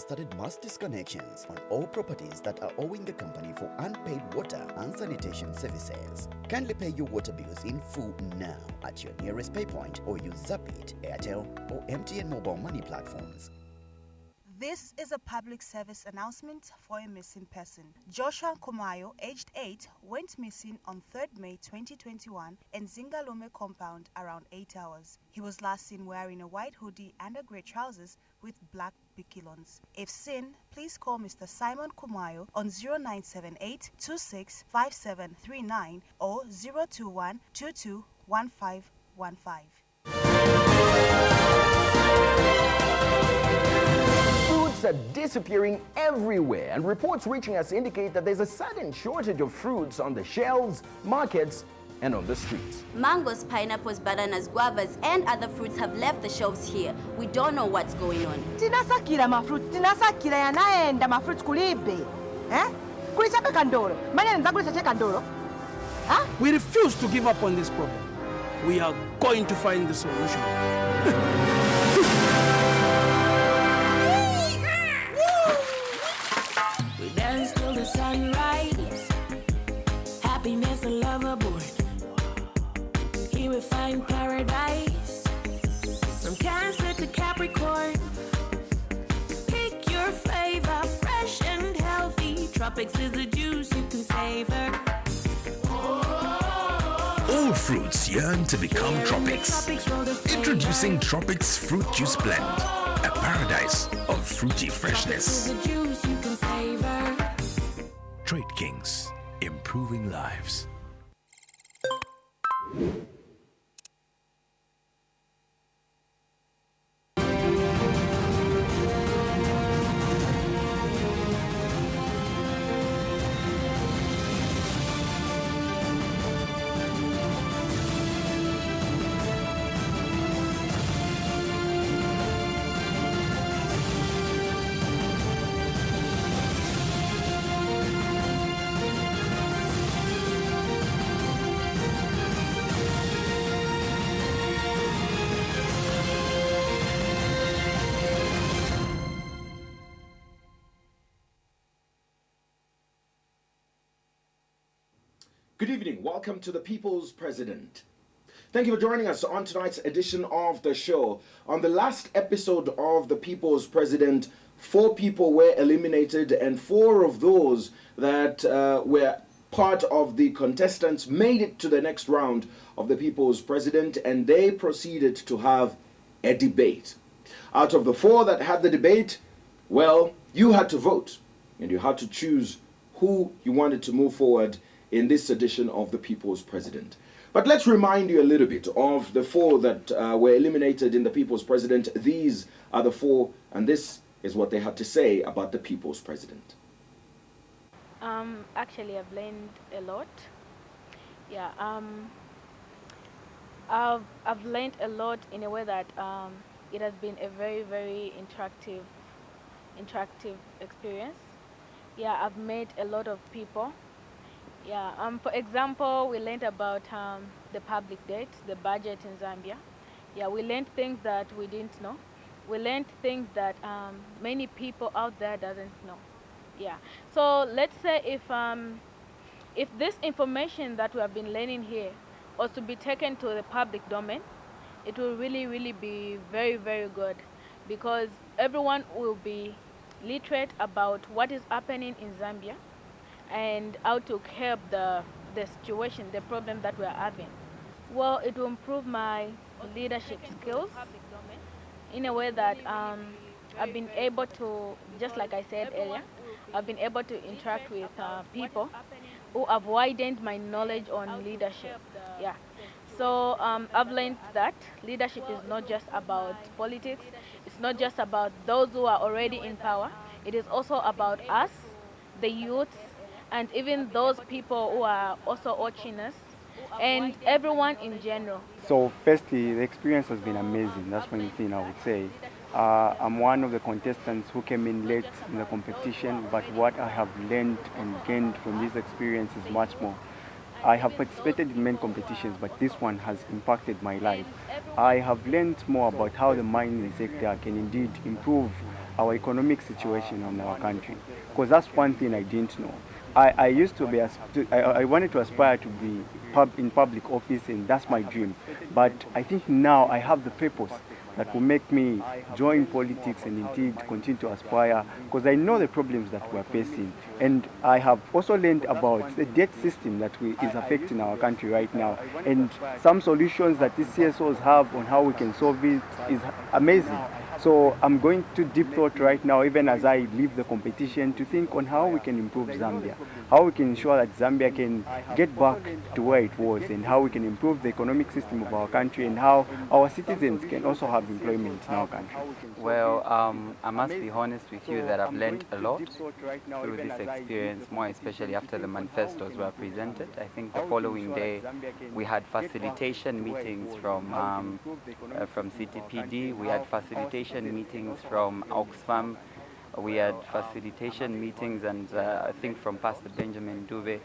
has started mass disconnections on all properties that are owing the company for unpaid water and sanitation services. Kindly pay your water bills in full now at your nearest pay point or use Zapit, Airtel, or MTN mobile money platforms. This is a public service announcement for a missing person. Joshua Kumayo, aged 8, went missing on 3rd May 2021 in Zingalume compound around 8 hours. He was last seen wearing a white hoodie and a grey trousers with black bikilons. If seen, please call Mr. Simon Kumayo on 0978 265739 or 021 221515. Fruits are disappearing everywhere, and reports reaching us indicate that there's a sudden shortage of fruits on the shelves, markets, and on the streets. Mangoes, pineapples, bananas, guavas, and other fruits have left the shelves here. We don't know what's going on. Tinasakira mafruits, tinasakira yanaenda mafruits kulibe. Kulichape kandoro. Manya nzakulisha che kandoro. We refuse to give up on this problem. We are going to find the solution. We dance till the sunrise. Happiness and love aboard. Here we find paradise. From Cancer to Capricorn. Pick your flavor, fresh and healthy. Tropics is the juice you can savor. All fruits yearn to become tropics. Introducing Tropics Fruit Juice Blend, a paradise of fruity freshness. Trade Kings, improving lives. Good evening. Welcome to the People's President. Thank you for joining us on tonight's edition of the show. On the last episode of the People's President, 4 people were eliminated, and 4 of those that were part of the contestants made it to the next round of the People's President, and they proceeded to have a debate. Out of the 4 that had the debate, well, you had to vote, and you had to choose who you wanted to move forward in this edition of the People's President. But let's remind you a little bit of the 4 that were eliminated in the People's President. These are the 4, and this is what they had to say about the People's President. Actually, I've learned a lot. Yeah, I've learned a lot in a way that it has been a very, very interactive experience. Yeah, I've met a lot of people. Yeah, for example, we learned about the public debt, the budget in Zambia. Yeah, we learned things that we didn't know. We learned things that many people out there doesn't know. Yeah, so let's say if this information that we have been learning here was to be taken to the public domain, it will really, really be very, very good, because everyone will be literate about what is happening in Zambia and how to curb the situation, the problem that we are having. Well, it will improve my leadership skills in a way that I've been able to, just like I said earlier, I've been able to interact with people who have widened my knowledge on leadership. Yeah. So I've learned that leadership is not just about politics. It's not just about those who are already in power. It is also about us, the youth, and even those people who are also watching us, and everyone in general. So firstly, the experience has been amazing. That's one thing I would say. I'm one of the contestants who came in late in the competition, but what I have learned and gained from this experience is much more. I have participated in many competitions, but this one has impacted my life. I have learned more about how the mining sector can indeed improve our economic situation in our country, because that's one thing I didn't know. I used to be, I wanted to aspire to be in public office, and that's my dream. But I think now I have the purpose that will make me join politics and indeed continue to aspire, because I know the problems that we're facing. And I have also learned about the debt system that is affecting our country right now. And some solutions that these CSOs have on how we can solve it is amazing. So I'm going to deep thought right now, even as I leave the competition, to think on how we can improve Zambia, how we can ensure that Zambia can get back to where it was, and how we can improve the economic system of our country, and how our citizens can also have employment in our country. Well, I must be honest with you that I've learned a lot through this experience, more especially after the manifestos were presented. I think the following day we had facilitation meetings from CTPD, we had facilitation meetings from Oxfam, we had facilitation meetings, and I think from Pastor Benjamin Duve,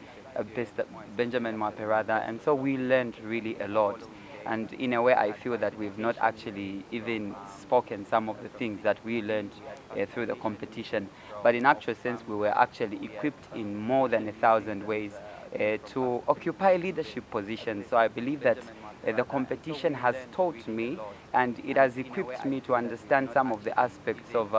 Benjamin Maperada, and so we learned really a lot. And in a way, I feel that we've not actually even spoken some of the things that we learned through the competition. But in actual sense, we were actually equipped in more than 1,000 ways to occupy leadership positions. So I believe that the competition has taught me, and it has equipped me to understand some of the aspects of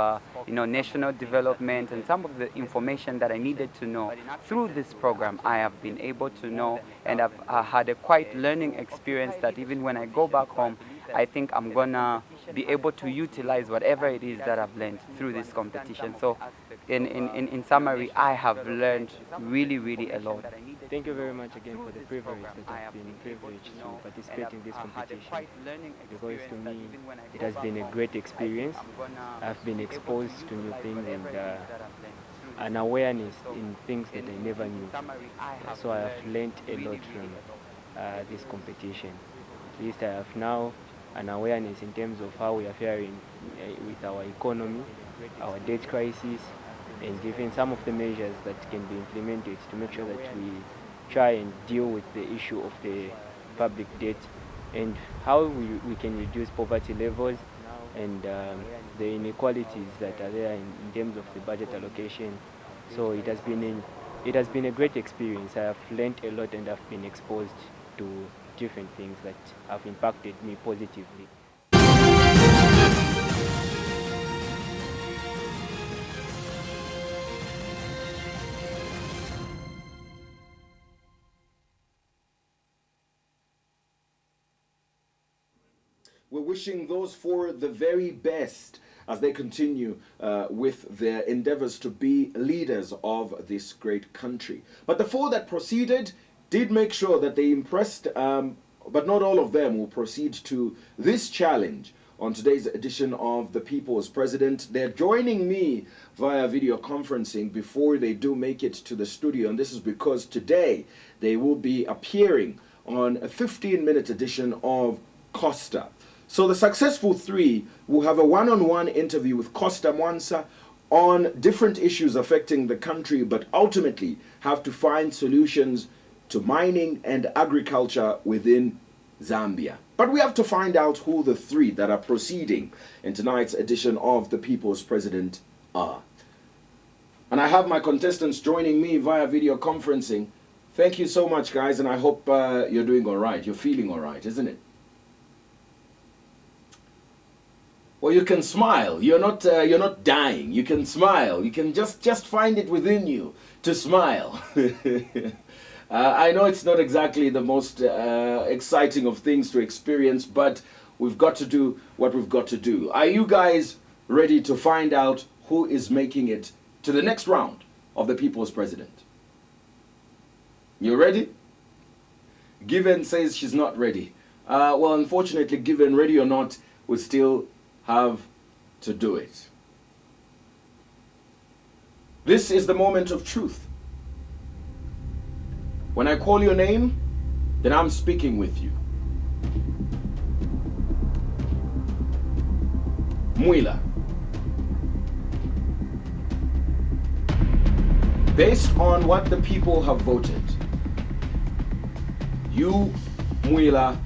national development, and some of the information that I needed to know. Through this program, I have been able to know, and I've had a quite learning experience that even when I go back home, I think I'm gonna be able to utilize whatever it is that I've learned through this competition. So in summary, I have learned really, really a lot. Thank you very much again for the privilege that I've been privileged to participate in this competition, because to me it has been a great experience. I've been exposed to new things and an awareness in things that I never knew. So I have learned a lot from this competition. At least I have now an awareness in terms of how we are faring with our economy, our debt crisis, and even some of the measures that can be implemented to make sure that we try and deal with the issue of the public debt, and how we can reduce poverty levels and the inequalities that are there in terms of the budget allocation. So it has been a great experience. I have learned a lot, and I've been exposed to different things that have impacted me positively. We're wishing those four the very best as they continue with their endeavors to be leaders of this great country. But the four that proceeded did make sure that they impressed, but not all of them will proceed to this challenge on today's edition of The People's President. They're joining me via video conferencing before they do make it to the studio, and this is because today they will be appearing on a 15-minute edition of Costa. So the successful three will have a one-on-one interview with Costa Mwansa on different issues affecting the country, but ultimately have to find solutions to mining and agriculture within Zambia. But we have to find out who the three that are proceeding in tonight's edition of The People's President are. And I have my contestants joining me via video conferencing. Thank you so much, guys, and I hope you're doing all right. You're feeling all right, isn't it? Well, you can smile. You're not dying. You can smile. You can just find it within you to smile. I know it's not exactly the most exciting of things to experience, but we've got to do what we've got to do. Are you guys ready to find out who is making it to the next round of The People's President? You ready? Given says she's not ready. Well, unfortunately, Given, ready or not, we still have to do it. This is the moment of truth. When I call your name, then I'm speaking with you. Mwila. Based on what the people have voted, you, Mwila,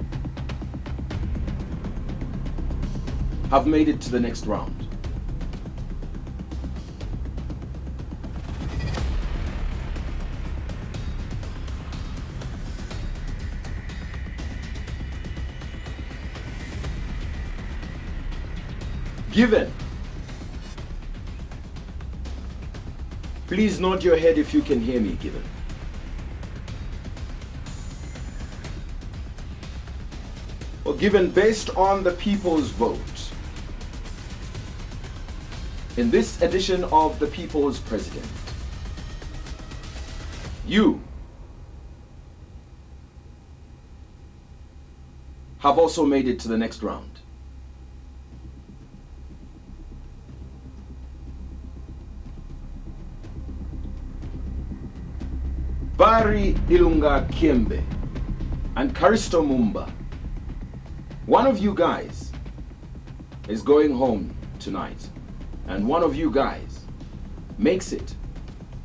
have made it to the next round. Given. Please nod your head if you can hear me, Given. Well, Given, based on the people's vote, in this edition of The People's President, you have also made it to the next round. Bari Ilunga Kiembe and Karisto Mumba, one of you guys is going home tonight, and one of you guys makes it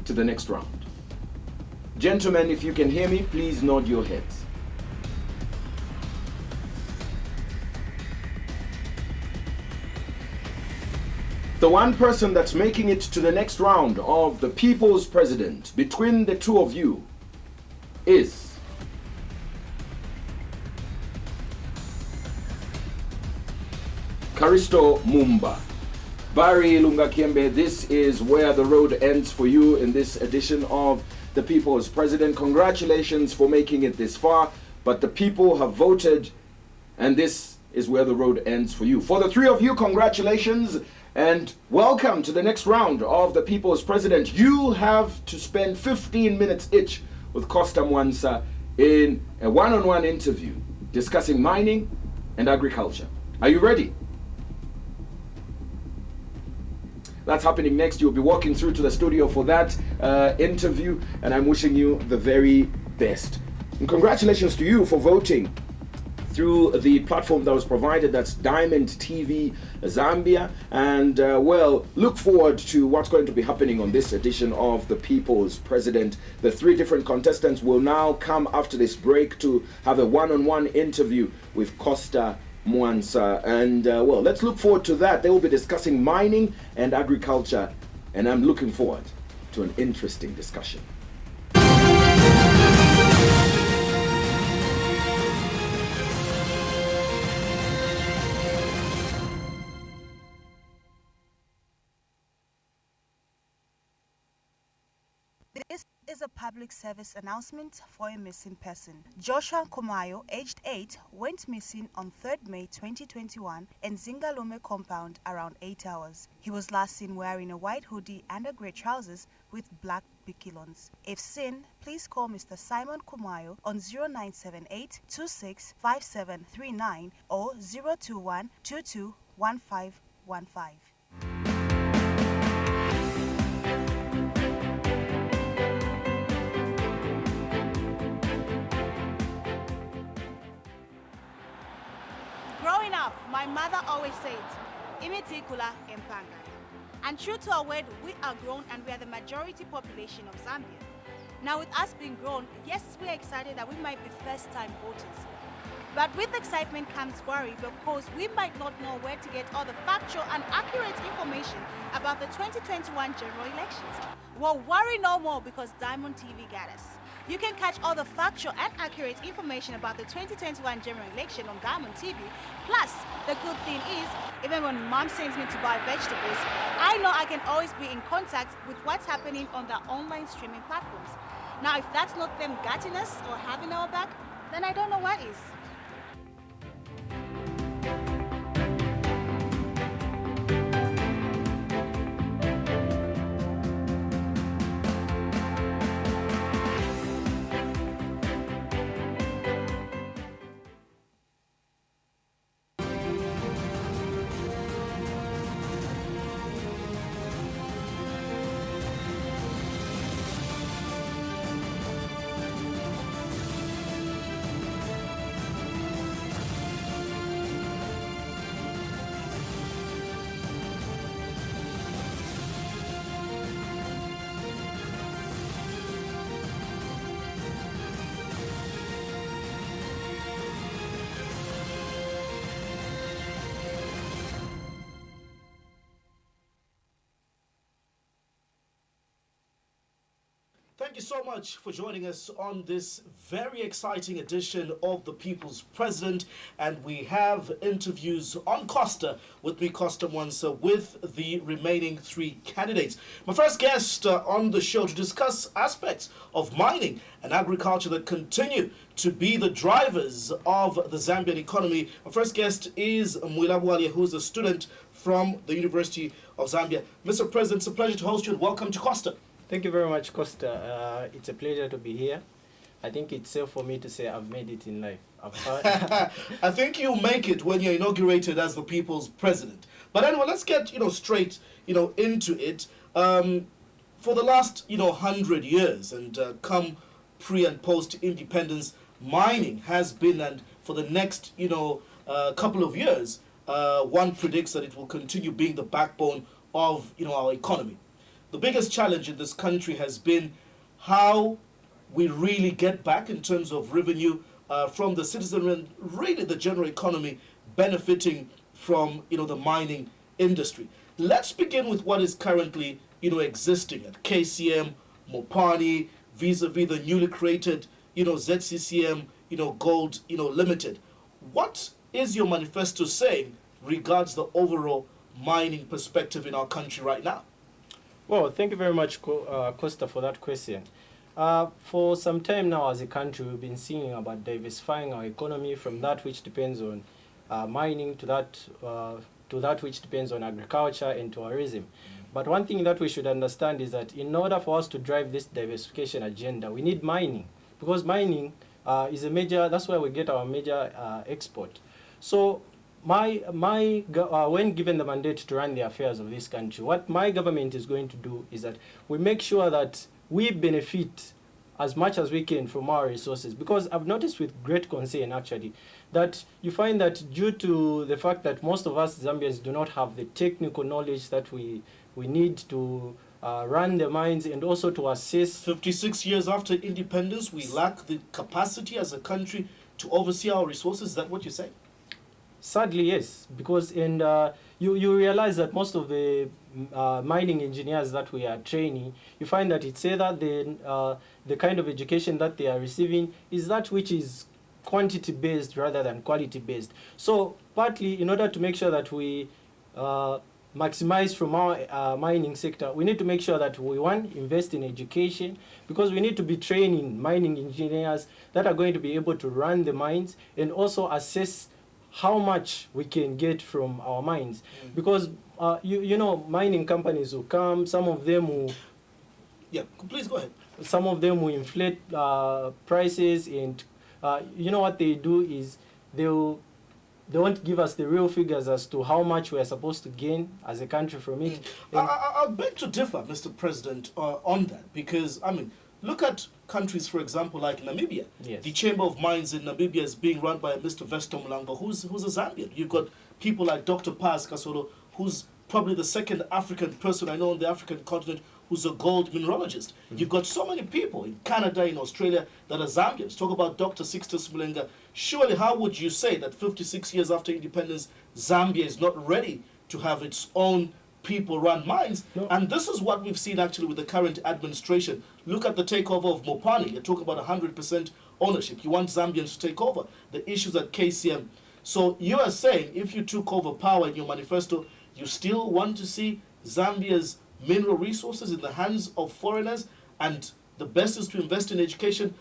to the next round. Gentlemen, if you can hear me, please nod your heads. The one person that's making it to the next round of the People's President between the two of you is Karisto Mumba. Bari Lungakiembe, this is where the road ends for you in this edition of the People's President. Congratulations for making it this far, but the people have voted, and this is where the road ends for you. For the three of you, congratulations and welcome to the next round of the People's President. You have to spend 15 minutes each with Costa Mwansa in a one-on-one interview discussing mining and agriculture. Are you ready? That's happening next. You'll be walking through to the studio for that interview, and I'm wishing you the very best. And congratulations to you for voting through the platform that was provided. That's Diamond TV Zambia. And well, look forward to what's going to be happening on this edition of The People's President. The three different contestants will now come after this break to have a one-on-one interview with Costa Mwansa. And well, let's look forward to that. They will be discussing mining and agriculture, and I'm looking forward to an interesting discussion. This is a public service announcement for a missing person. Joshua Kumayo, aged 8, went missing on 3rd May 2021 in Zingalume compound around 8 hours. He was last seen wearing a white hoodie and a grey trousers with black bikilons. If seen, please call Mr. Simon Kumayo on 0978 265739 or 021 221515. Growing up, my mother always said, imitikula empanga. And true to our word, we are grown and we are the majority population of Zambia. Now with us being grown, yes, we are excited that we might be first-time voters. But with excitement comes worry because we might not know where to get all the factual and accurate information about the 2021 general elections. Well, worry no more because Diamond TV got us. You can catch all the factual and accurate information about the 2021 general election on Diamond TV. Plus, the good thing is, even when mom sends me to buy vegetables, I know I can always be in contact with what's happening on the online streaming platforms. Now, if that's not them gutting us or having our back, then I don't know what is. Thank you so much for joining us on this very exciting edition of The People's President. And we have interviews on Costa with me, Costa Mwansa, with the remaining 3 candidates. My first guest on the show to discuss aspects of mining and agriculture that continue to be the drivers of the Zambian economy. My first guest is Mwilabwalia, who's a student from the University of Zambia. Mr. President, it's a pleasure to host you and welcome to Costa. Thank you very much, Costa. It's a pleasure to be here. I think it's safe for me to say I've made it in life. I think you'll make it when you're inaugurated as the people's president. But anyway, let's get straight into it. For the last 100 years and come pre and post independence, mining has been, and for the next couple of years, one predicts that it will continue being the backbone of our economy. The biggest challenge in this country has been how we really get back in terms of revenue from the citizen and really the general economy benefiting from the mining industry. Let's begin with what is currently existing at KCM, Mopani, vis-a-vis the newly created ZCCM Gold Limited. What is your manifesto saying regards the overall mining perspective in our country right now? Well, thank you very much, Costa, for that question. For some time now as a country, we've been singing about diversifying our economy from that which depends on mining to that which depends on agriculture and tourism. But one thing that we should understand is that in order for us to drive this diversification agenda, we need mining, because mining is a major, that's where we get our major export. So when given the mandate to run the affairs of this country, what my government is going to do is that we make sure that we benefit as much as we can from our resources. Because I've noticed with great concern, actually, that you find that due to the fact that most of us Zambians do not have the technical knowledge that we need to run the mines and also to assess. 56 years after independence, we lack the capacity as a country to oversee our resources. Is that what you say? Sadly, yes, because you realize that most of the mining engineers that we are training, you find that it's either the kind of education that they are receiving is that which is quantity-based rather than quality-based. So partly, in order to make sure that we maximize from our mining sector, we need to make sure that we, one, invest in education, because we need to be training mining engineers that are going to be able to run the mines and also assess how much we can get from our mines. Because mining companies will come, some of them will... Yeah, please go ahead. Some of them will inflate prices, and what they do is they won't give us the real figures as to how much we are supposed to gain as a country from it. I beg to differ, Mr. President, on that, because, look at countries, for example, like Namibia. Yes. The Chamber of Mines in Namibia is being run by Mr. Vesto Mulangwa, who's a Zambian. You've got people like Dr. Paz Kasolo, who's probably the second African person I know on the African continent who's a gold mineralogist. You've got so many people in Canada, in Australia, that are Zambians. Talk about Dr. Sixtus Mulenga. Surely, how would you say that 56 years after independence, Zambia is not ready to have its own people-run mines? No. And this is what we've seen actually with the current administration. Look at the takeover of Mopani. You're talking about 100% ownership. You want Zambians to take over. The issues at KCM. So you are saying if you took over power in your manifesto, you still want to see Zambia's mineral resources in the hands of foreigners, and the best is to invest in education.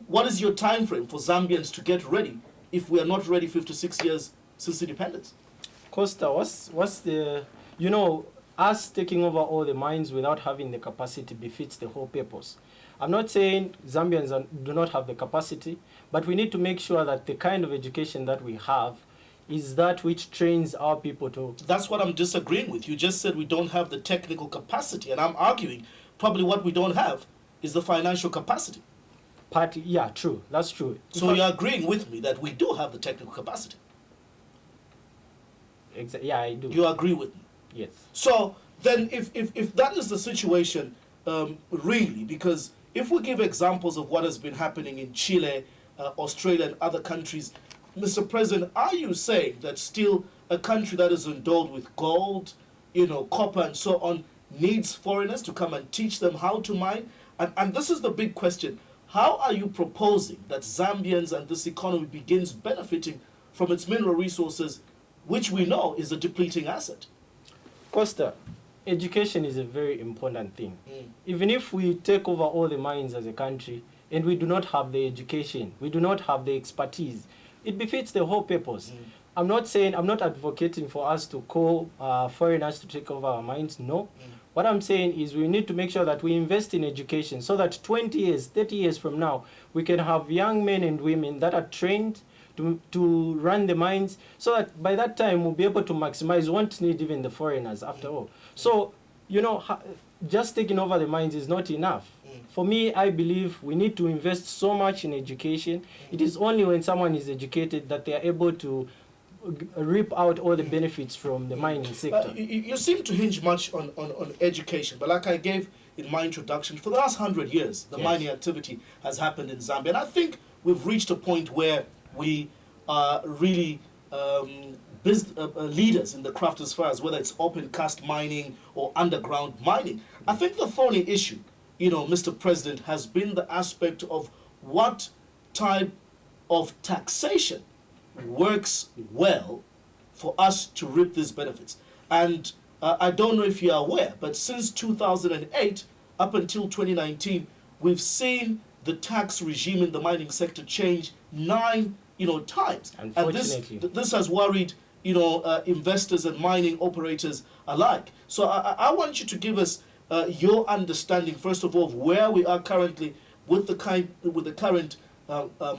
What is your time frame for Zambians to get ready if we are not ready 56 years since independence? Costa, what's the... us taking over all the mines without having the capacity befits the whole purpose. I'm not saying Zambians do not have the capacity, but we need to make sure that the kind of education that we have is that which trains our people to... That's what I'm disagreeing with. You just said we don't have the technical capacity, and I'm arguing probably what we don't have is the financial capacity. Partly, yeah, true. That's true. So you're agreeing with me that we do have the technical capacity? Yeah, I do. You agree with me? Yes. So then if that is the situation, really, because if we give examples of what has been happening in Chile, Australia, and other countries, Mr. President, are you saying that still a country that is endowed with gold, copper, and so on, needs foreigners to come and teach them how to mine? And this is the big question. How are you proposing that Zambians and this economy begins benefiting from its mineral resources, which we know is a depleting asset? Costa, education is a very important thing. Even if we take over all the mines as a country and we do not have the education, we do not have the expertise, it defeats the whole purpose. I'm not advocating for us to call foreigners to take over our mines, no. What I'm saying is we need to make sure that we invest in education so that 20 years, 30 years from now, we can have young men and women that are trained to run the mines, so that by that time we'll be able to maximize, won't need even the foreigners after all. So, you know, just taking over the mines is not enough. For me, I believe we need to invest so much in education. It is only when someone is educated that they are able to reap out all the benefits from the mining sector. You seem to hinge much on education, but like I gave in my introduction, for the last 100 years, the mining activity has happened in Zambia. And I think we've reached a point where we are really leaders in the craft as far as whether it's open cast mining or underground mining. I think the thorny issue, you know, Mr. President, has been the aspect of what type of taxation works well for us to reap these benefits. And I don't know if you are aware, but since 2008 up until 2019, we've seen the tax regime in the mining sector change 9 times. And this has worried investors and mining operators alike. So I want you to give us your understanding, first of all, of where we are currently with the current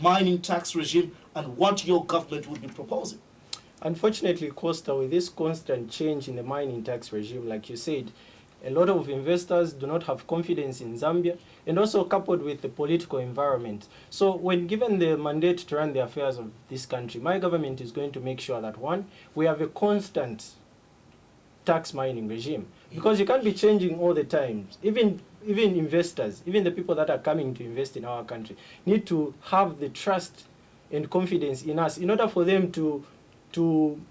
mining tax regime and what your government would be proposing. Unfortunately, Costa, with this constant change in the mining tax regime, like you said, a lot of investors do not have confidence in Zambia, and also coupled with the political environment. So when given the mandate to run the affairs of this country, my government is going to make sure that, one, we have a constant tax mining regime. Because you can't be changing all the time. Even investors, even the people that are coming to invest in our country, need to have the trust and confidence in us in order for them to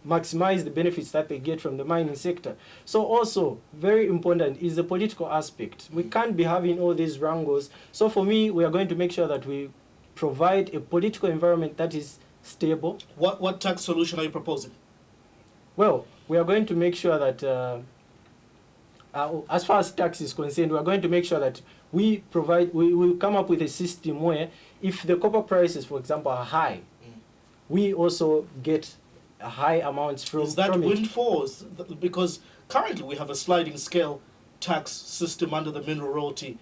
maximize the benefits that they get from the mining sector. So also, very important is the political aspect. We can't be having all these wrangles. So for me, we are going to make sure that we provide a political environment that is stable. What tax solution are you proposing? Well, we are going to make sure that as far as tax is concerned, we are going to make sure that we come up with a system where if the copper prices, for example, are high, we also get high amounts from Is that from windfalls? Because currently we have a sliding scale tax system under the mineral royalty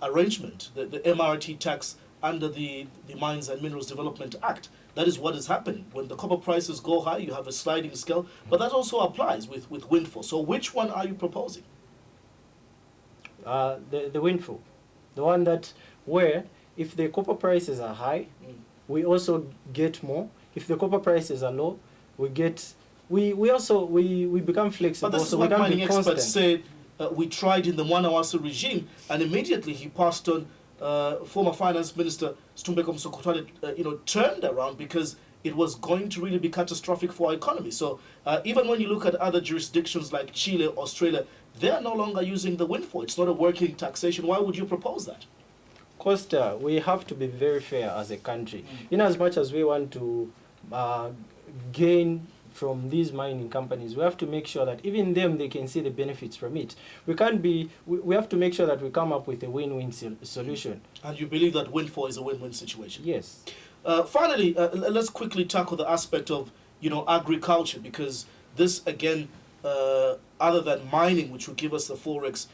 arrangement, the MRT tax under the Mines and Minerals Development Act. That is what is happening. When the copper prices go high, you have a sliding scale, but that also applies with windfall. So which one are you proposing? The windfall. The one that where if the copper prices are high, we also get more. If the copper prices are low, we become flexible. But this is so what we don't mining be experts constant. said. We tried in the Mwansa regime, and immediately he passed on. Former Finance Minister Stumbeko Msokotwane, turned around because it was going to really be catastrophic for our economy. So even when you look at other jurisdictions like Chile, Australia, they are no longer using the windfall. It's not a working taxation. Why would you propose that? Costa, we have to be very fair as a country. In as much as we want to gain from these mining companies, we have to make sure that even them, they can see the benefits from it. We have to make sure that we come up with a win-win solution. And you believe that windfall is a win-win situation? Yes. Finally, let's quickly tackle the aspect of, agriculture, because this, again, other than mining, which will give us the forex,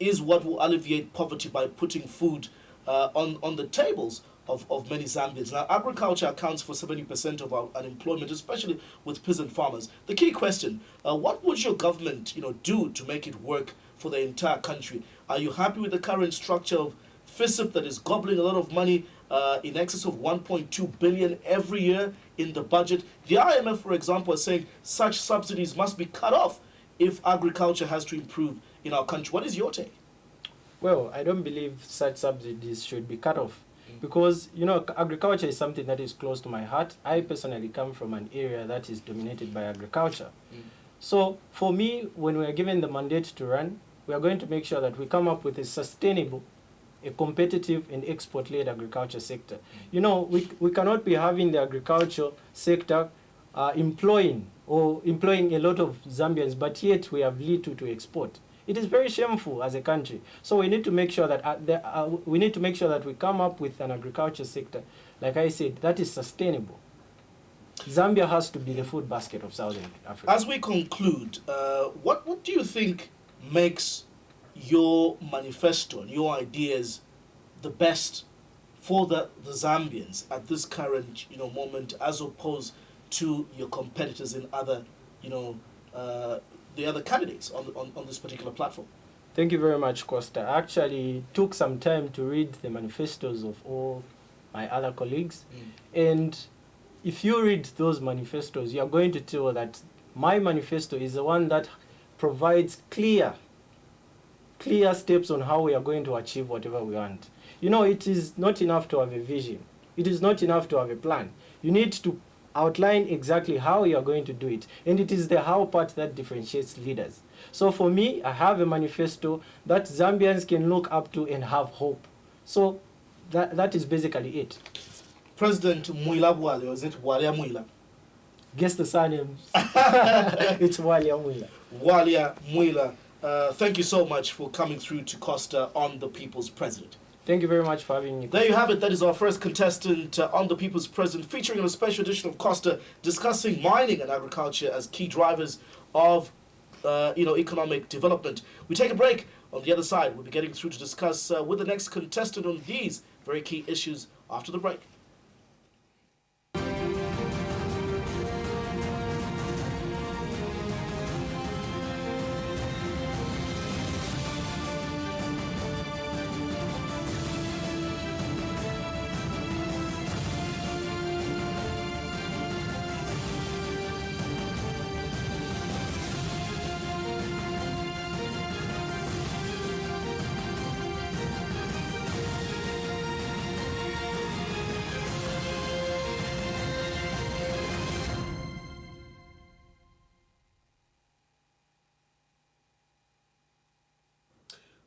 is what will alleviate poverty by putting food on the tables of many Zambians. Now, agriculture accounts for 70% of our unemployment, especially with peasant farmers. The key question, what would your government, do to make it work for the entire country? Are you happy with the current structure of FISIP that is gobbling a lot of money, in excess of 1.2 billion every year in the budget? The IMF, for example, is saying such subsidies must be cut off if agriculture has to improve in our country. What is your take? Well, I don't believe such subsidies should be cut off. Because, agriculture is something that is close to my heart. I personally come from an area that is dominated by agriculture. So, for me, when we are given the mandate to run, we are going to make sure that we come up with a sustainable a competitive and export-led agriculture sector. You know, we cannot be having the agriculture sector employing a lot of Zambians, but yet we have little to export. It is very shameful as a country. So we need to make sure that we come up with an agriculture sector, like I said, that is sustainable. Zambia has to be the food basket of Southern Africa. As we conclude, what do you think makes your manifesto and your ideas the best for the Zambians at this current moment, as opposed to your competitors in other the other candidates on this particular platform? Thank you very much, Costa. I actually took some time to read the manifestos of all my other colleagues, and if you read those manifestos, you are going to tell that my manifesto is the one that provides clear steps on how we are going to achieve whatever we want. You know, it is not enough to have a vision. It is not enough to have a plan. You need to outline exactly how you are going to do it. And it is the how part that differentiates leaders. So for me, I have a manifesto that Zambians can look up to and have hope. So that is basically it. President Mwila Bwale, or is it Walia Mwila? Guess the surname. It's Walia Mwila. Walia Mwila. Thank you so much for coming through to Costa on the People's President. Thank you very much for having me. There you have it. That is our first contestant on the People's President, featuring on a special edition of Costa, discussing mining and agriculture as key drivers of economic development. We take a break. On the other side, we'll be getting through to discuss with the next contestant on these very key issues after the break.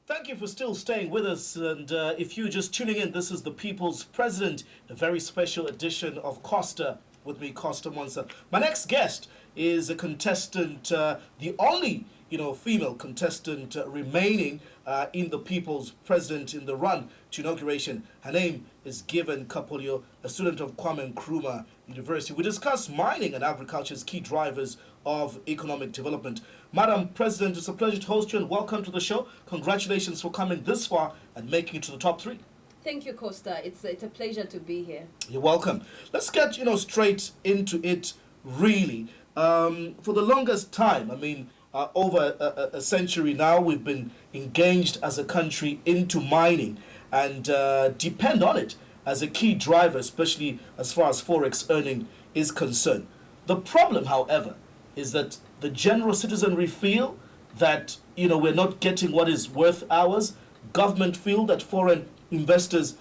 Thank you for still staying with us, and if you're just tuning in, this is the People's President, a very special edition of Costa, with me, Costa Mwansa. My next guest is a contestant, the only female contestant remaining in the People's President in the run to inauguration. Her name is Given Kapolio, a student of Kwame Nkrumah University. We discuss mining and agriculture as key drivers of economic development. Madam President, it's a pleasure to host you and welcome to the show. Congratulations for coming this far and making it to the top 3. Thank you, Costa. It's a pleasure to be here. You're welcome. Let's get straight into it, really. For the longest time, over a century now, we've been engaged as a country into mining and depend on it as a key driver, especially as far as forex earning is concerned. The problem, however, is that the general citizenry feel that we're not getting what is worth ours. Government feel that foreign investors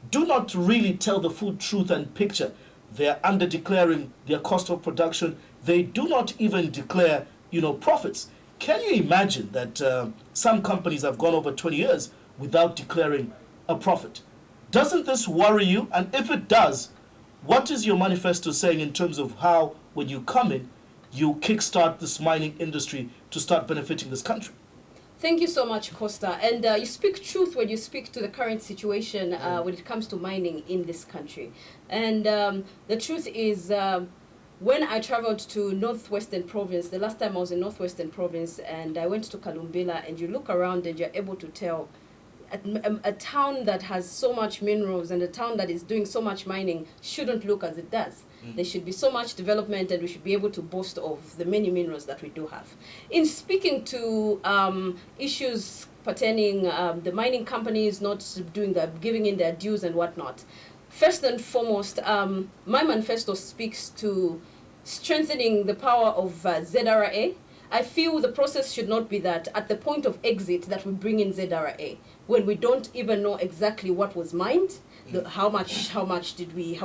do not really tell the full truth and picture. They're under declaring their cost of production. They do not even declare profits. Can you imagine that some companies have gone over 20 years without declaring a profit? Doesn't this worry you? And if it does, what is your manifesto saying in terms of how, when you come in, you kickstart this mining industry to start benefiting this country? Thank you so much, Costa. And you speak truth when you speak to the current situation when it comes to mining in this country. And the truth is, when I traveled to Northwestern Province, the last time I was in Northwestern Province, and I went to Kalumbila, and you look around and you're able to tell a town that has so much minerals and a town that is doing so much mining shouldn't look as it does. There should be so much development, and we should be able to boast of the many minerals that we do have. In speaking to issues pertaining the mining companies not giving in their dues and whatnot, first and foremost, my manifesto speaks to strengthening the power of ZRA. I feel the process should not be that at the point of exit that we bring in ZRA, when we don't even know exactly what was mined, how much did we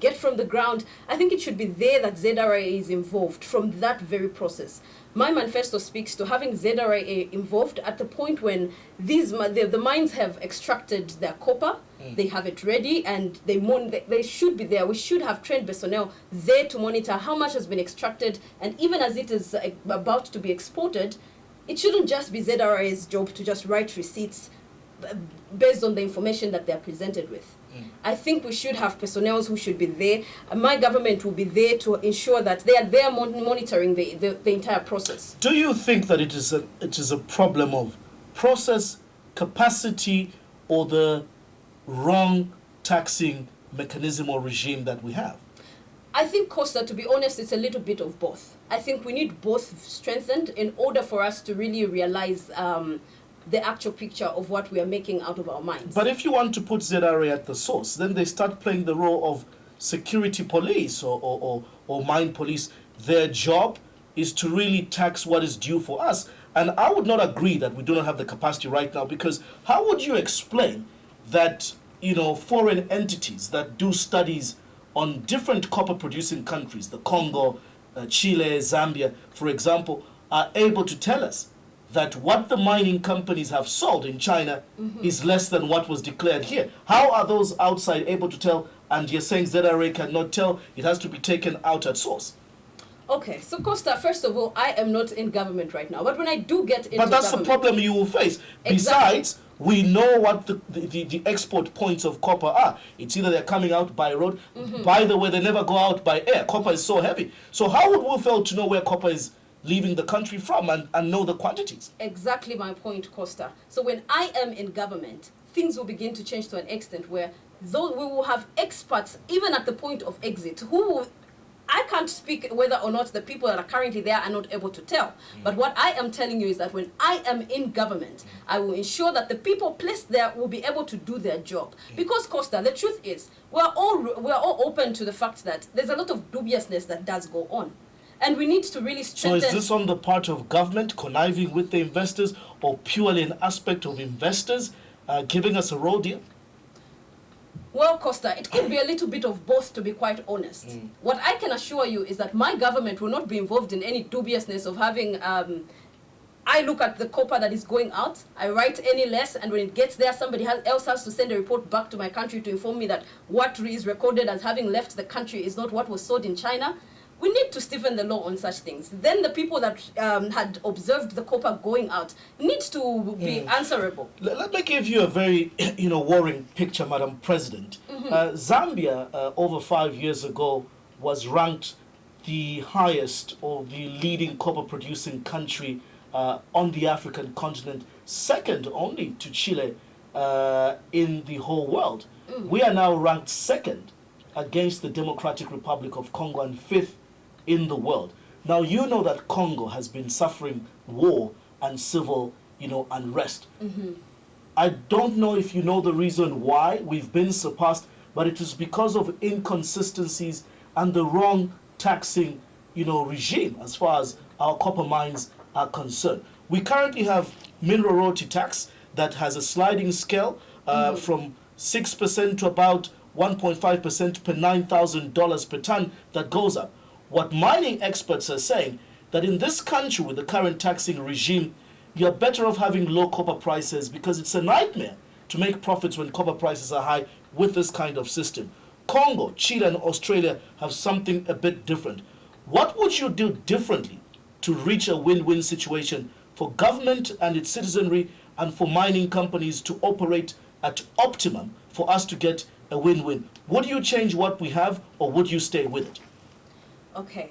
get from the ground. I think it should be there that ZRA is involved from that very process. my manifesto speaks to having ZRA involved at the point when the mines have extracted their copper, they have it ready, and they should be there. We should have trained personnel there to monitor how much has been extracted, and even as it is about to be exported, it shouldn't just be ZRA's job to just write receipts based on the information that they're presented with. I think we should have personnel who should be there. My government will be there to ensure that they are there monitoring the entire process. Do you think that it is a problem of process, capacity, or the wrong taxing mechanism or regime that we have? I think, Costa, to be honest, it's a little bit of both. I think we need both strengthened in order for us to really realize the actual picture of what we are making out of our minds. But if you want to put ZRA at the source, then they start playing the role of security police or mine police. Their job is to really tax what is due for us. And I would not agree that we do not have the capacity right now, because how would you explain that, foreign entities that do studies on different copper producing countries, the Congo, Chile, Zambia, for example, are able to tell us that what the mining companies have sold in China is less than what was declared here? How are those outside able to tell, and you're saying ZRA cannot tell, it has to be taken out at source? Okay, so Costa, first of all, I am not in government right now, but when I do get into But that's government, the problem you will face. Exactly. Besides, we know what the export points of copper are. It's either they're coming out by road. By the way, they never go out by air. Copper is so heavy. So how would we fail to know where copper is leaving the country from and know the quantities? Exactly my point, Costa. So when I am in government, things will begin to change to an extent where though we will have experts, even at the point of exit, who will, I can't speak whether or not the people that are currently there are not able to tell. But what I am telling you is that when I am in government, I will ensure that the people placed there will be able to do their job. Because, Costa, the truth is, we're all open to the fact that there's a lot of dubiousness that does go on. And we need to really strengthen... So is this on the part of government conniving with the investors, or purely an aspect of investors giving us a raw deal? Well, Costa, it could be a little bit of both, to be quite honest. What I can assure you is that my government will not be involved in any dubiousness of having... I look at the copper that is going out, I write any less, and when it gets there, somebody else has to send a report back to my country to inform me that what is recorded as having left the country is not what was sold in China. We need to stiffen the law on such things. Then the people that had observed the copper going out need to be answerable. Let me give you a very, worrying picture, Madam President. Zambia, over 5 years ago, was ranked the highest or the leading copper-producing country on the African continent, second only to Chile in the whole world. We are now ranked second against the Democratic Republic of Congo and fifth in the world. Now, you know that Congo has been suffering war and civil, unrest. I don't know if you know the reason why we've been surpassed, but it is because of inconsistencies and the wrong taxing, regime as far as our copper mines are concerned. We currently have mineral royalty tax that has a sliding scale from 6% to about 1.5% per $9,000 per ton that goes up. What mining experts are saying, that in this country with the current taxing regime, you're better off having low copper prices, because it's a nightmare to make profits when copper prices are high with this kind of system. Congo, Chile, and Australia have something a bit different. What would you do differently to reach a win-win situation for government and its citizenry, and for mining companies to operate at optimum for us to get a win-win? Would you change what we have, or would you stay with it? Okay.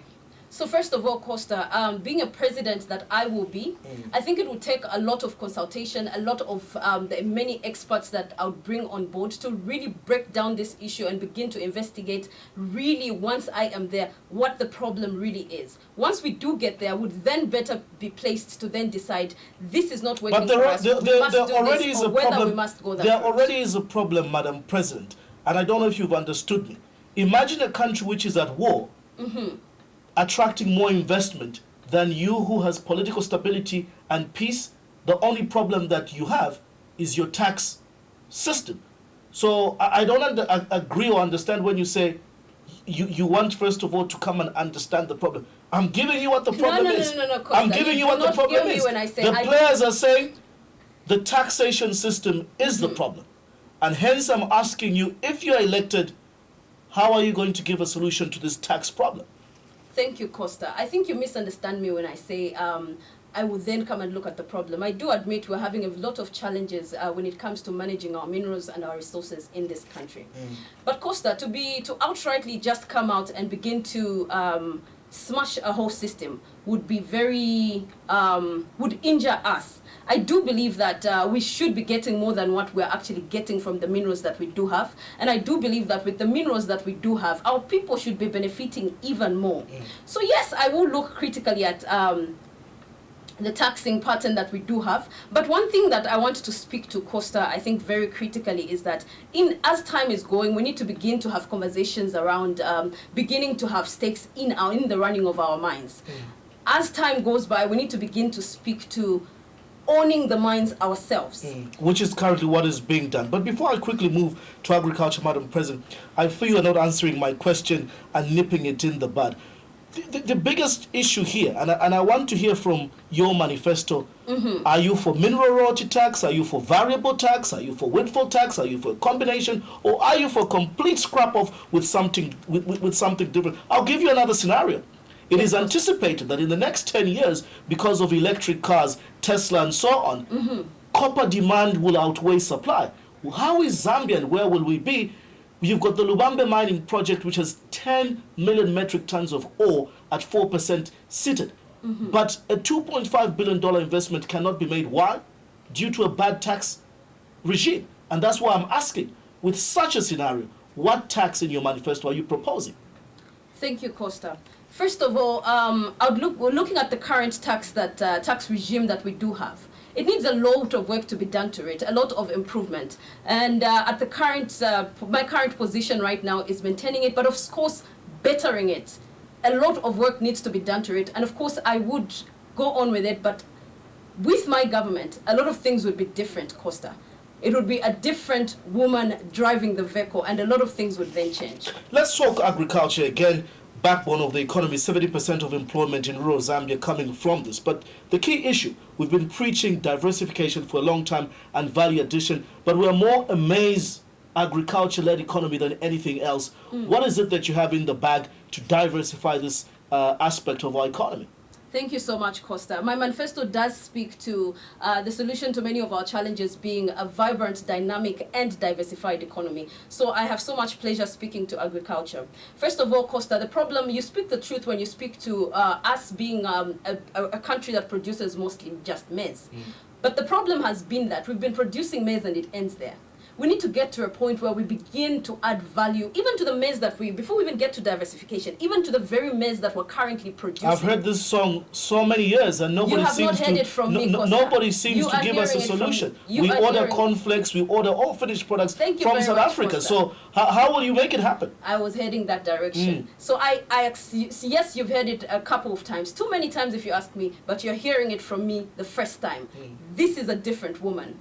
So first of all, Costa, being a president that I will be, I think it will take a lot of consultation, a lot of the many experts that I'll bring on board to really break down this issue and begin to investigate really, once I am there, what the problem really is. Once we do get there, I would then better be placed to then decide this is not working for us, we must do this, or whether we must go that There route. already is a problem, Madam President, and I don't know if you've understood me. Imagine a country which is at war, attracting more investment than you, who has political stability and peace. The only problem that you have is your tax system. So I don't agree or understand when you say, you want first of all to come and understand the problem. I'm giving you what the problem is. No, Costa, I'm giving you what the problem is. The players are saying the taxation system is the problem. And hence I'm asking you, if you're elected, how are you going to give a solution to this tax problem? Thank you, Costa. I think you misunderstand me when I say I will then come and look at the problem. I do admit we're having a lot of challenges when it comes to managing our minerals and our resources in this country. But Costa, to outrightly just come out and begin to smash a whole system would be very, would injure us. I do believe that we should be getting more than what we're actually getting from the minerals that we do have. And I do believe that with the minerals that we do have, our people should be benefiting even more. So yes, I will look critically at the taxing pattern that we do have. But one thing that I want to speak to Costa, I think very critically, is that as time is going, we need to begin to have conversations around beginning to have stakes in the running of our mines. As time goes by, we need to begin to speak to owning the mines ourselves. Which is currently what is being done. But before I quickly move to agriculture, Madam President, I feel you're not answering my question and nipping it in the bud. The biggest issue here, and I want to hear from your manifesto, are you for mineral royalty tax? Are you for variable tax? Are you for windfall tax? Are you for a combination? Or are you for complete scrap off with something different? I'll give you another scenario. It is anticipated that in the next 10 years, because of electric cars, Tesla and so on, copper demand will outweigh supply. How is Zambia and where will we be? You've got the Lubambe mining project, which has 10 million metric tons of ore at 4% seated. But a $2.5 billion investment cannot be made. Why? Due to a bad tax regime. And that's why I'm asking, with such a scenario, what tax in your manifesto are you proposing? Thank you, Costa. First of all, we're looking at the current tax regime that we do have. It needs a lot of work to be done to it, a lot of improvement. And at the current, my current position right now is maintaining it, but of course, bettering it. A lot of work needs to be done to it. And of course, I would go on with it, but with my government, a lot of things would be different, Costa. It would be a different woman driving the vehicle, and a lot of things would then change. Let's talk agriculture again. Backbone of the economy, 70% of employment in rural Zambia coming from this. But the key issue, we've been preaching diversification for a long time and value addition, but we're more a maize agriculture-led economy than anything else. What is it that you have in the bag to diversify this aspect of our economy? Thank you so much, Costa. My manifesto does speak to the solution to many of our challenges being a vibrant, dynamic, and diversified economy. So I have so much pleasure speaking to agriculture. First of all, Costa, the problem, you speak the truth when you speak to us being a country that produces mostly just maize. But the problem has been that we've been producing maize and it ends there. We need to get to a point where we begin to add value, even to the maize that before we even get to diversification, even to the very maize that we're currently producing. I've heard this song so many years and nobody seems to give us a solution. We order cornflakes, we order all finished products from South Africa. Costa. So how will you make it happen? I was heading that direction. So yes, you've heard it a couple of times, too many times if you ask me, but you're hearing it from me the first time. This is a different woman.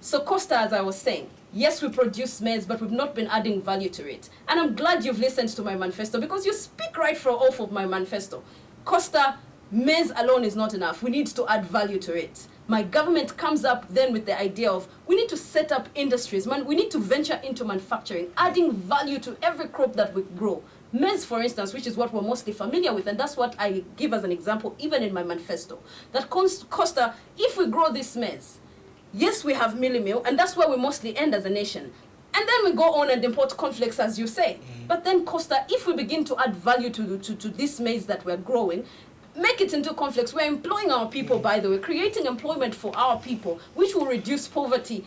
So Costa, as I was saying, yes, we produce maize, but we've not been adding value to it. And I'm glad you've listened to my manifesto because you speak right from off of my manifesto. Costa, maize alone is not enough. We need to add value to it. My government comes up then with the idea of we need to set up industries. We need to venture into manufacturing, adding value to every crop that we grow. Maize, for instance, which is what we're mostly familiar with, and that's what I give as an example even in my manifesto. That Costa, if we grow this maize, yes, we have mealie meal, and that's where we mostly end as a nation. And then we go on and import cornflakes, as you say. But then, Costa, if we begin to add value to this maize that we're growing, make it into cornflakes, we're employing our people, by the way, creating employment for our people, which will reduce poverty.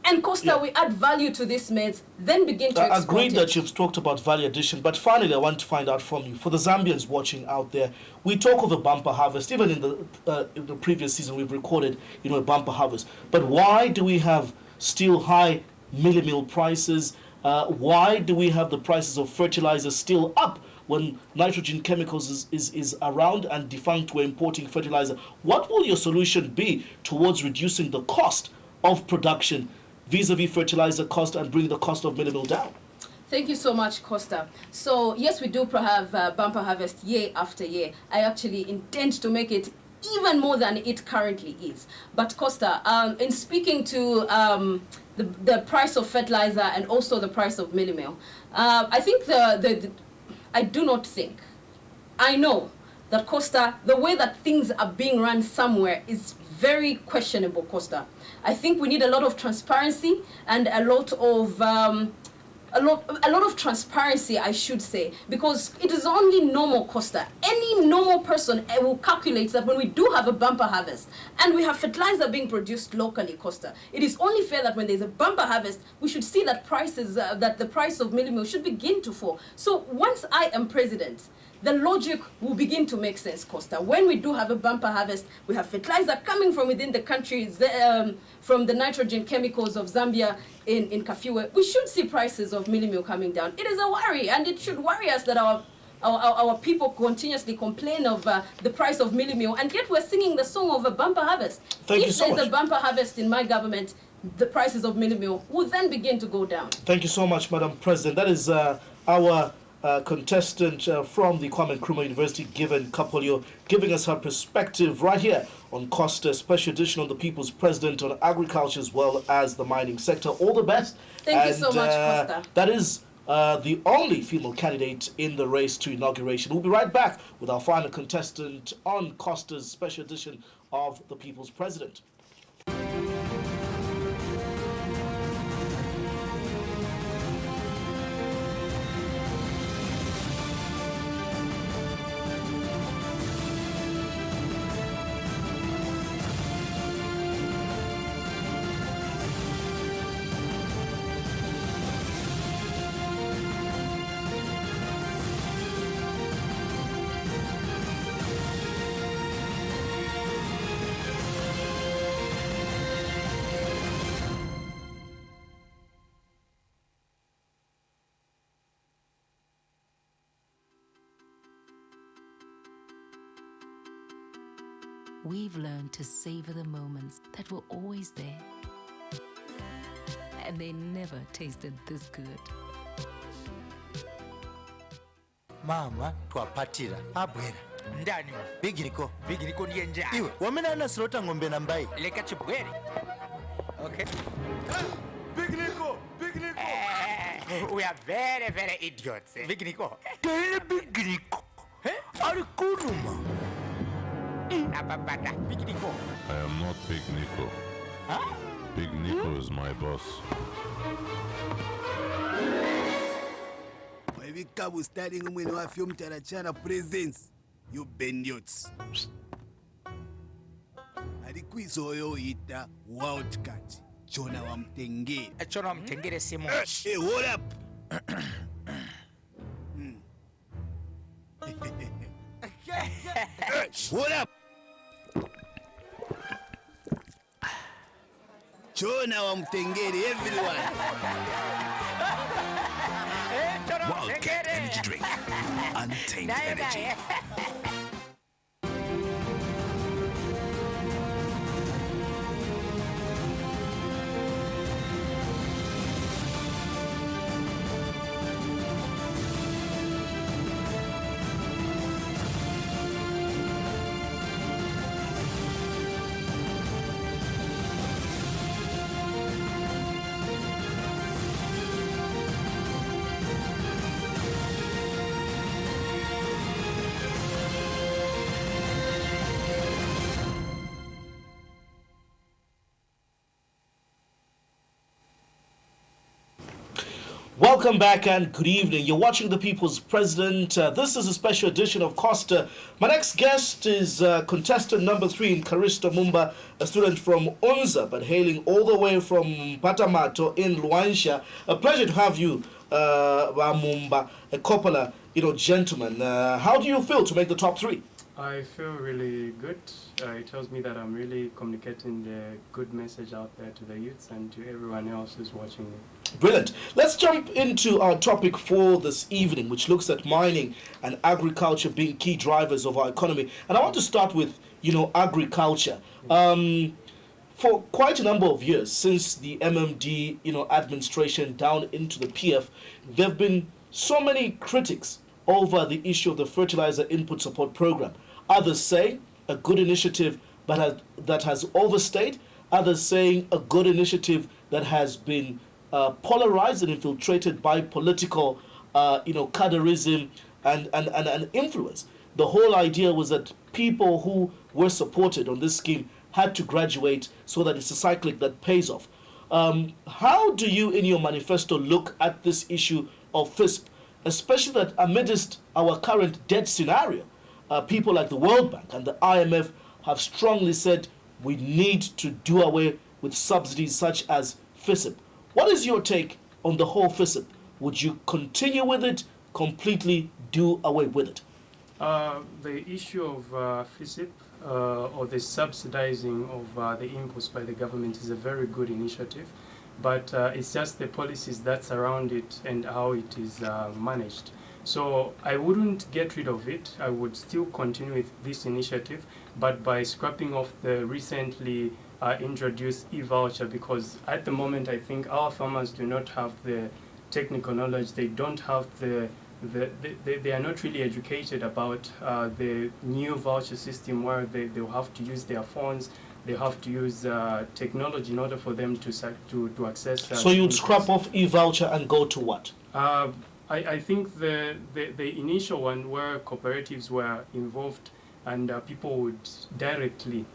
And Costa, we add value to this maize, then begin to export it. I agree that you've talked about value addition, but finally I want to find out from you, for the Zambians watching out there, we talk of a bumper harvest. Even in the previous season we've recorded, a bumper harvest. But why do we have still high mealie meal prices? Why do we have the prices of fertilizer still up when nitrogen chemicals is around and defunct, we're importing fertilizer? What will your solution be towards reducing the cost of production vis-a-vis fertilizer cost and bring the cost of mealie meal down? Thank you so much, Costa. So, yes, we do have bumper harvest year after year. I actually intend to make it even more than it currently is. But, Costa, in speaking to the price of fertilizer and also the price of mealie meal, I think I know that, Costa, the way that things are being run somewhere is very questionable, Costa. I think we need a lot of transparency and a lot of transparency, I should say, because it is only normal, Costa. Any normal person will calculate that when we do have a bumper harvest and we have fertilizer being produced locally, Costa, it is only fair that when there's a bumper harvest, we should see that that the price of mealie meal should begin to fall. So once I am president, the logic will begin to make sense, Costa. When we do have a bumper harvest, we have fertilizer coming from within the country, from the nitrogen chemicals of Zambia in Kafiwe. We should see prices of mealie meal coming down. It is a worry, and it should worry us that our people continuously complain of the price of mealie meal, and yet we're singing the song of a bumper harvest. If there's a bumper harvest in my government, the prices of mealie meal will then begin to go down. Thank you so much, Madam President. That is our contestant from the Kwame Nkrumah University, Given Kapolio, giving us her perspective right here on Costa, special edition on the People's President on agriculture as well as the mining sector. All the best. Thank you so much, Costa. That is the only female candidate in the race to inauguration. We'll be right back with our final contestant on Costa's special edition of the People's President. We've learned to savor the moments that were always there. And they never tasted this good. Mama, twapatira. Abwera. Ndani. Bigiriko. Bigiriko ndiye njani. Iwe, wamena nasirota ngombe na mbai. Leka chibweri. Okay. Bigiriko. Bigiriko. We are very, very idiots. Bigiriko. Tell Bigiriko. Ari kunuma. I am not Big Nico. Huh? Big Nico is my boss. Why we studying when you have film Chana presence? You bandits. Quiz oyo ita wildcat. Chona wa mtengere. Chona wa mtengere simu. Hey, what up? What up? Chona wa mtengere, everyone. Wildcat energy drink. Untamed energy. Welcome back and good evening. You're watching The People's President. This is a special edition of Costa. My next guest is contestant number 3 in Karista Mumba, a student from Mwansa, but hailing all the way from Patamato in Luansha. A pleasure to have you, Mumba, a Coppola, gentleman. How do you feel to make the top 3? I feel really good. It tells me that I'm really communicating the good message out there to the youths and to everyone else who's watching me. Brilliant. Let's jump into our topic for this evening, which looks at mining and agriculture being key drivers of our economy. And I want to start with, agriculture. for quite a number of years, since the MMD, administration down into the PF, there have been so many critics over the issue of the fertilizer input support program. Others say a good initiative but that has overstayed. Others saying a good initiative that has been polarized and infiltrated by political, cadreism and influence. The whole idea was that people who were supported on this scheme had to graduate so that it's a cyclic that pays off. How do you, in your manifesto, look at this issue of FISP, especially that amidst our current debt scenario, people like the World Bank and the IMF have strongly said we need to do away with subsidies such as FISP. What is your take on the whole FISP? Would you continue with it, completely do away with it? The issue of FISP or the subsidizing of the inputs by the government is a very good initiative, but it's just the policies that surround it and how it is managed. So I wouldn't get rid of it. I would still continue with this initiative, but by scrapping off the recently introduced e-voucher, because at the moment I think our farmers do not have the technical knowledge. They don't have they are not really educated about the new voucher system where they'll have to use their phones. They have to use technology in order for them to access. So you'd scrap off e-voucher and go to what? I think the initial one where cooperatives were involved and people would directly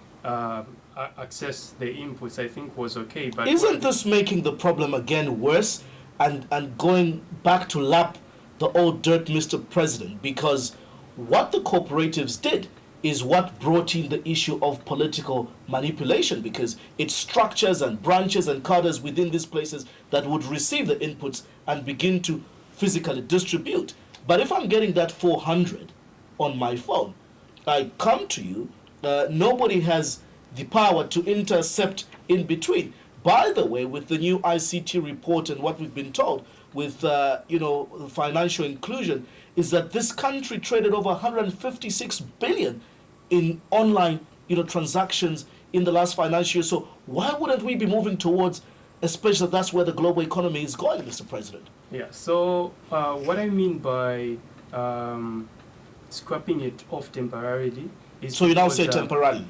access the inputs, I think was okay. But isn't this making the problem again worse and going back to lap the old dirt, Mr. President? Because what the cooperatives did is what brought in the issue of political manipulation, because it's structures and branches and cadres within these places that would receive the inputs and begin to physically distribute. But if I'm getting that 400 on my phone, I come to you, nobody has the power to intercept in between. By the way, with the new ICT report and what we've been told with financial inclusion, is that this country traded over 156 billion in online transactions in the last financial year. So why wouldn't we be moving towards, especially that's where the global economy is going, Mr. President? Yeah, so what I mean by scrapping it off temporarily is... So you now say temporarily?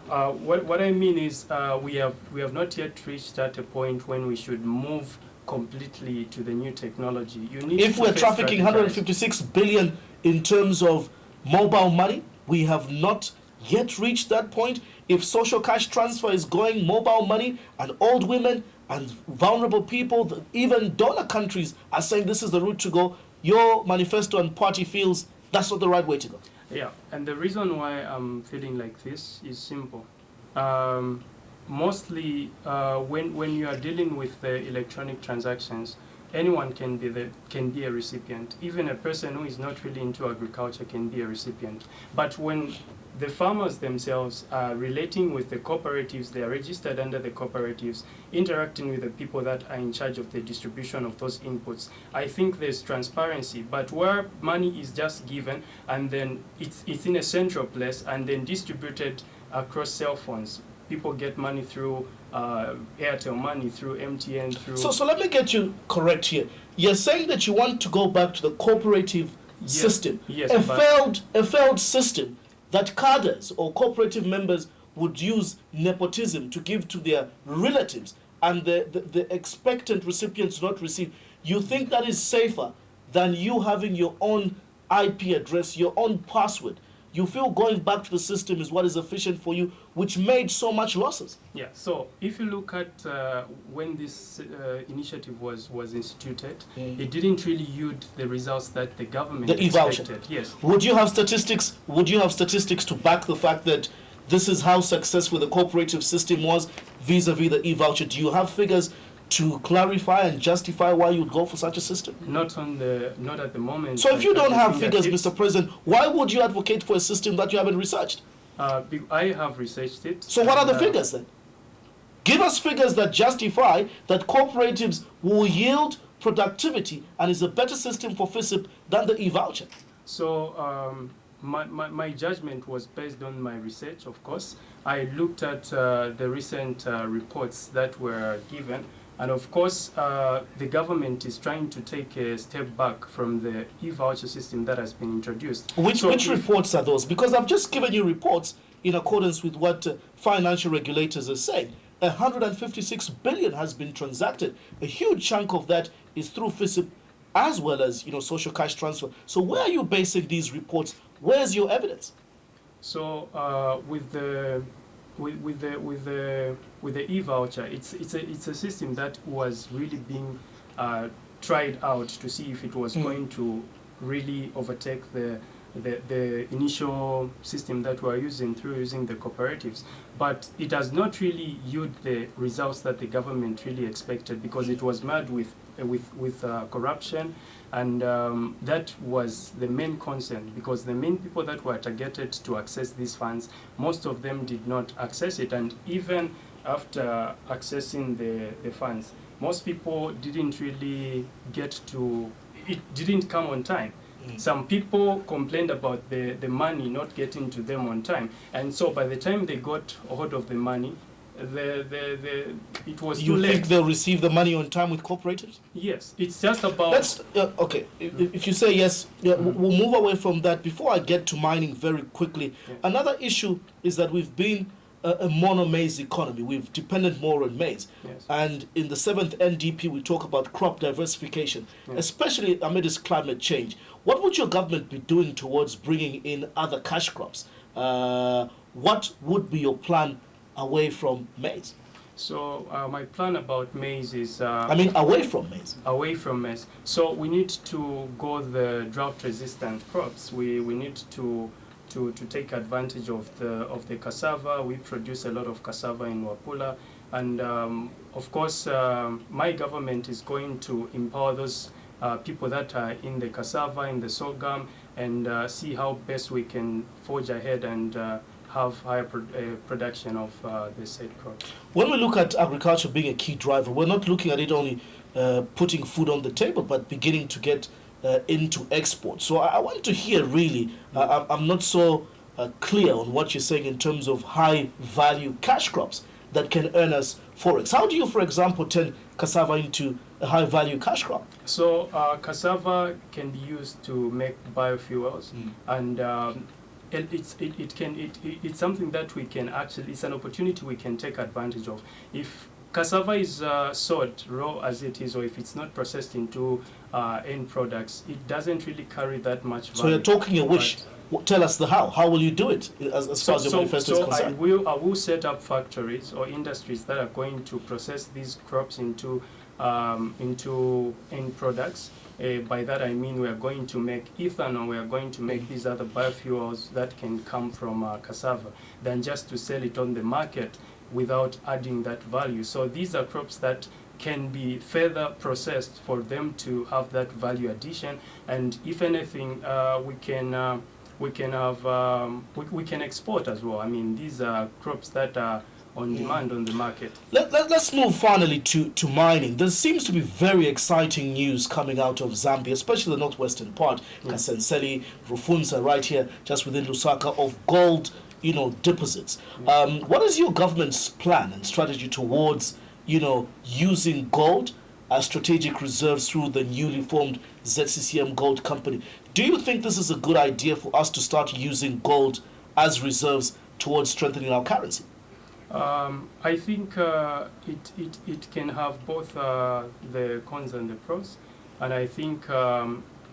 What I mean is we have not yet reached at a point when we should move completely to the new technology. If we're trafficking 156 billion in terms of mobile money, we have not yet reached that point. If social cash transfer is going mobile money, and old women and vulnerable people, even donor countries are saying this is the route to go, your manifesto and party feels that's not the right way to go. Yeah, and the reason why I'm feeling like this is simple. Mostly when you are dealing with the electronic transactions, anyone can be a recipient. Even a person who is not really into agriculture can be a recipient. But when the farmers themselves are relating with the cooperatives, they are registered under the cooperatives, interacting with the people that are in charge of the distribution of those inputs, I think there's transparency. But where money is just given and then it's in a central place and then distributed across cell phones, people get money through Airtel money, through MTN, through... So let me get you correct here. You're saying that you want to go back to the cooperative system. Yes, a failed system that cadres or cooperative members would use nepotism to give to their relatives and the expectant recipients not receive. You think that is safer than you having your own IP address, your own password? You feel going back to the system is what is efficient for you, which made so much losses? Yeah, so if you look at when this initiative was instituted, it didn't really yield the results that the government expected. Yes. Would you have statistics? Would you have statistics to back the fact that this is how successful the cooperative system was vis-a-vis the e-voucher? Do you have figures to clarify and justify why you'd go for such a system? Not at the moment. So if you don't have figures, Mr. President, why would you advocate for a system that you haven't researched? I have researched it. So what are the figures then? Give us figures that justify that cooperatives will yield productivity and is a better system for FISP than the e-voucher. So my judgment was based on my research, of course. I looked at the recent reports that were given, and of course, the government is trying to take a step back from the e-voucher system that has been introduced. Which reports are those? Because I've just given you reports in accordance with what financial regulators are saying. 156 billion has been transacted. A huge chunk of that is through FISIP as well as social cash transfer. So where are you basing these reports? Where's your evidence? So with the e-voucher, it's a system that was really being tried out to see if it was going to really overtake the initial system that we are using the cooperatives. But it has not really yielded the results that the government really expected, because it was mad with corruption, and that was the main concern, because the main people that were targeted to access these funds, most of them did not access it, and even after accessing the funds, most people didn't really it didn't come on time. Some people complained about the money not getting to them on time, and so by the time they got hold of the money, it was too late. You think they'll receive the money on time with cooperatives? Yes, it's just about... okay, if you say yes, we'll move away from that. Before I get to mining very quickly, another issue is that we've been a mono-maize economy. We've depended more on maize. Yes. And in the 7th NDP, we talk about crop diversification, especially amidst climate change. What would your government be doing towards bringing in other cash crops? What would be your plan away from maize? So my plan about maize is... away from maize. Away from maize. So we need to go the drought-resistant crops. We need to take advantage of the cassava. We produce a lot of cassava in Wapula, and of course my government is going to empower those people that are in the cassava, in the sorghum, and see how best we can forge ahead and have higher production of the said crop. When we look at agriculture being a key driver, we're not looking at it only putting food on the table, but beginning to get into export. So I want to hear really, I'm not so clear on what you're saying in terms of high value cash crops that can earn us forex. How do you, for example, turn cassava into a high value cash crop? So cassava can be used to make biofuels, and it's something that we can actually, it's an opportunity we can take advantage of. If cassava is sold raw as it is, or if it's not processed into end products, it doesn't really carry that much value. So you're talking a wish. Tell us the how. How will you do it as far as your manifesto is concerned? I will set up factories or industries that are going to process these crops into end products. By that I mean we are going to make ethanol, we are going to make these other biofuels that can come from cassava, than just to sell it on the market without adding that value. So these are crops that can be further processed for them to have that value addition, and if anything, we can export as well. I mean, these are crops that are on demand on the market. Let's move finally to mining. There seems to be very exciting news coming out of Zambia, especially the northwestern part, Kasenseli, Rufunza, right here, just within Lusaka, of gold, deposits. What is your government's plan and strategy towards, using gold as strategic reserves through the newly formed ZCCM Gold Company? Do you think this is a good idea for us to start using gold as reserves towards strengthening our currency? I think it can have both the cons and the pros, and I think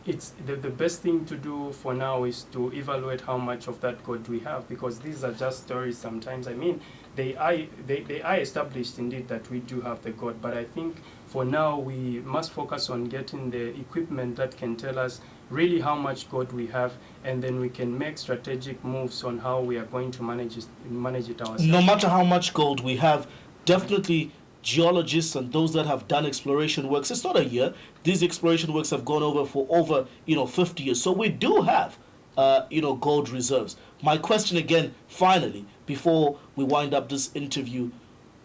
it's the best thing to do for now is to evaluate how much of that gold we have, because these are just stories sometimes. I mean, they are established indeed that we do have the gold, but I think for now we must focus on getting the equipment that can tell us really how much gold we have, and then we can make strategic moves on how we are going to manage it ourselves. No matter how much gold we have, definitely geologists and those that have done exploration works, it's not a year. These exploration works have gone over for over 50 years. So we do have gold reserves. My question again, finally, before we wind up this interview,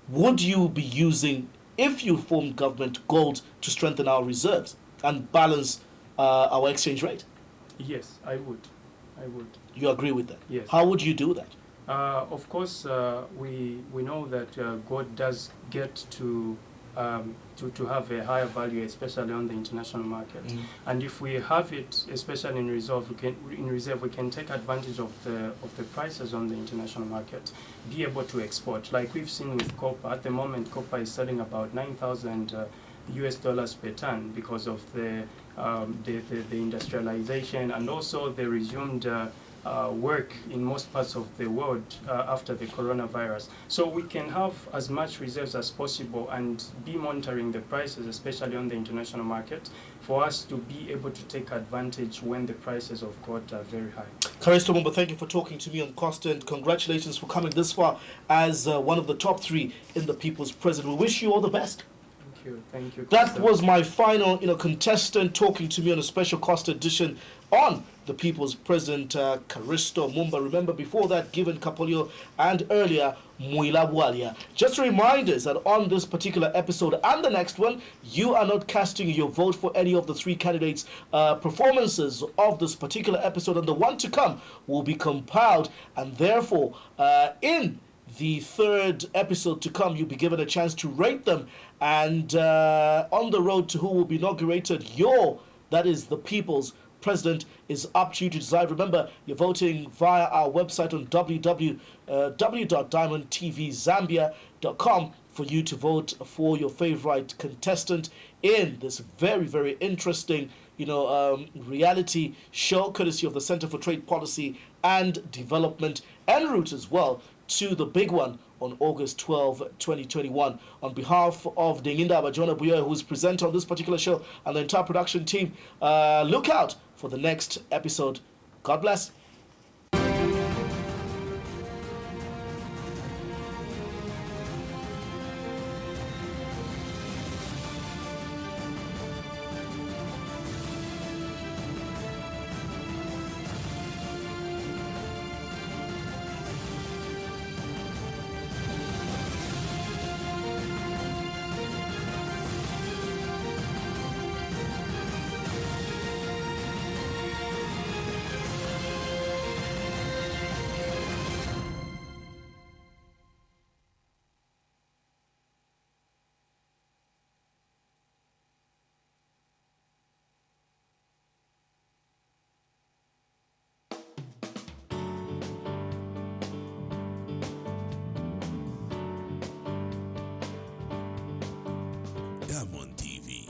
would you be using, if you formed government, gold to strengthen our reserves and balance our exchange rate? Yes, I would. I would. You agree with that? Yes. How would you do that? Of course, we know that gold does get to have a higher value, especially on the international market. And if we have it, especially in reserve, we can take advantage of the prices on the international market, be able to export. Like we've seen with copper, at the moment, copper is selling about $9,000 US dollars per ton because of the industrialization and also the resumed work in most parts of the world after the coronavirus. So we can have as much reserves as possible and be monitoring the prices, especially on the international market, for us to be able to take advantage when the prices of gold are very high. Karisto Mumba, thank you for talking to me on Costa, and congratulations for coming this far as one of the top 3 in the People's President. We wish you all the best. Thank you. That was my final, contestant talking to me on a special Costa edition on the People's President, Karisto Mumba. Remember, before that, Given Kapolio, and earlier, Muila Bwalia. Just a reminder that on this particular episode and the next one, you are not casting your vote for any of the 3 candidates' performances of this particular episode, and the one to come will be compiled, and therefore, in the 3rd episode to come, you'll be given a chance to rate them, and on the road to who will be inaugurated, that is the People's President, is up to you to decide. Remember, you're voting via our website on www.diamondtvzambia.com for you to vote for your favorite contestant in this very, very interesting, reality show, courtesy of the Center for Trade Policy and Development, en route as well to the big one on August 12, 2021. On behalf of Dinginda Bajona Buyo, who's present on this particular show, and the entire production team, look out for the next episode. God bless. Diamond TV,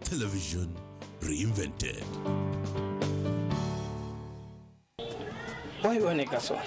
television reinvented. Why you want to go so?